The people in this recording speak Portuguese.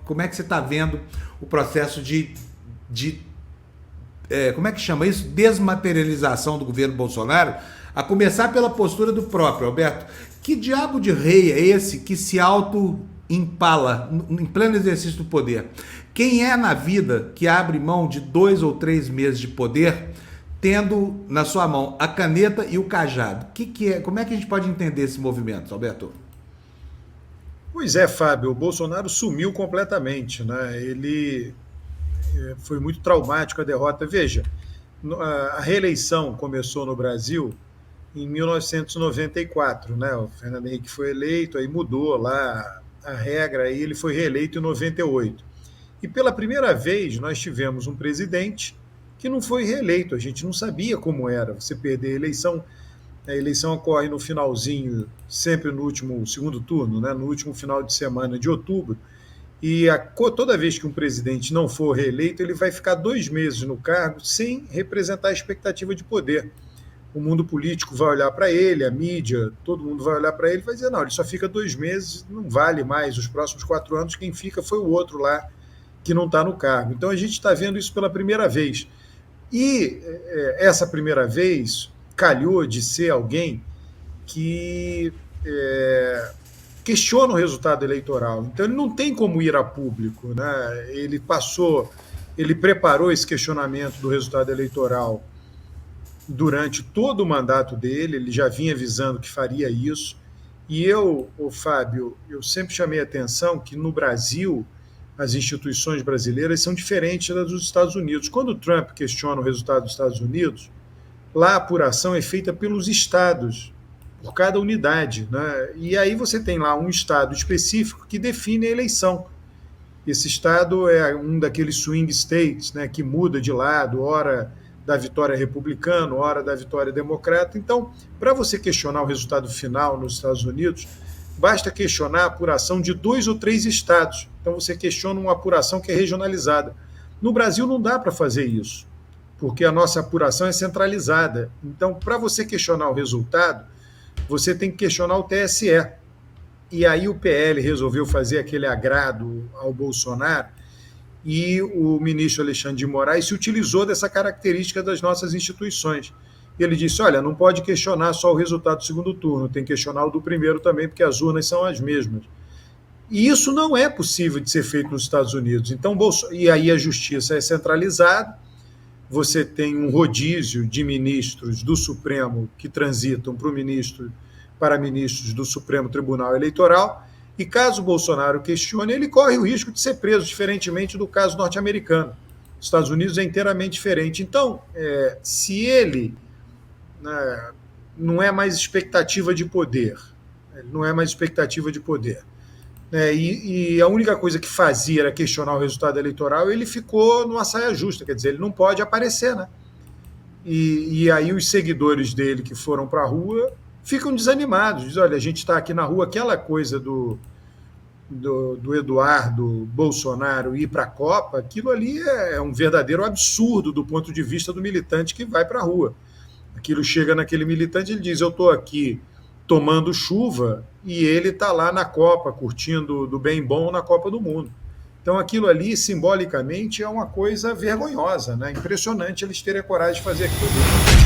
Como é que você está vendo o processo de como é que chama isso? Desmaterialização do governo Bolsonaro, a começar pela postura do próprio Alberto. Que diabo de rei é esse que se auto-empala em pleno exercício do poder? Quem é na vida que abre mão de 2 ou 3 meses de poder, tendo na sua mão a caneta e o cajado? Que é? Como é que a gente pode entender esse movimento, Alberto? Pois é, Fábio, o Bolsonaro sumiu completamente, né? Ele foi muito traumático a derrota. Veja, a reeleição começou no Brasil em 1994, né? O Fernando Henrique foi eleito, aí mudou lá a regra, aí ele foi reeleito em 98. E pela primeira vez nós tivemos um presidente que não foi reeleito. A gente não sabia como era você perder a eleição ocorre no finalzinho, sempre no último segundo turno, né, no último final de semana de outubro, e toda vez que um presidente não for reeleito, ele vai ficar 2 meses no cargo sem representar a expectativa de poder. O mundo político vai olhar para ele, a mídia, todo mundo vai olhar para ele e vai dizer, não, ele só fica 2 meses, não vale mais, os próximos 4 anos, quem fica foi o outro lá que não está no cargo. Então a gente está vendo isso pela primeira vez. E essa primeira vez calhou de ser alguém que questiona o resultado eleitoral. Então ele não tem como ir a público, né? Ele preparou esse questionamento do resultado eleitoral durante todo o mandato dele, ele já vinha avisando que faria isso. E Fábio, eu sempre chamei a atenção que no Brasil as instituições brasileiras são diferentes das dos Estados Unidos. Quando o Trump questiona o resultado dos Estados Unidos, lá a apuração é feita pelos estados, por cada unidade, né? E aí você tem lá um estado específico que define a eleição. Esse estado é um daqueles swing states, né, que muda de lado, hora da vitória republicana, hora da vitória democrata. Então, para você questionar o resultado final nos Estados Unidos, basta questionar a apuração de 2 ou 3 estados. Então, você questiona uma apuração que é regionalizada. No Brasil, não dá para fazer isso, porque a nossa apuração é centralizada. Então, para você questionar o resultado, você tem que questionar o TSE. E aí o PL resolveu fazer aquele agrado ao Bolsonaro e o ministro Alexandre de Moraes se utilizou dessa característica das nossas instituições. Ele disse, olha, não pode questionar só o resultado do segundo turno, tem que questionar o do primeiro também, porque as urnas são as mesmas. E isso não é possível de ser feito nos Estados Unidos. Então, e aí a justiça é centralizada, você tem um rodízio de ministros do Supremo que transitam para ministros do Supremo Tribunal Eleitoral, e caso o Bolsonaro questione, ele corre o risco de ser preso, diferentemente do caso norte-americano. Os Estados Unidos é inteiramente diferente. Então, se ele, né, não é mais expectativa de poder, ele não é mais expectativa de poder, e a única coisa que fazia era questionar o resultado eleitoral, ele ficou numa saia justa, quer dizer, ele não pode aparecer, né? E aí os seguidores dele que foram para a rua ficam desanimados, dizem, olha, a gente está aqui na rua, aquela coisa do Eduardo Bolsonaro ir para a Copa, aquilo ali é um verdadeiro absurdo do ponto de vista do militante que vai para a rua. Aquilo chega naquele militante, ele diz, eu estou aqui tomando chuva e ele está lá na Copa, curtindo do bem bom na Copa do Mundo. Então aquilo ali, simbolicamente, é uma coisa vergonhosa, né? Impressionante eles terem a coragem de fazer aquilo ali.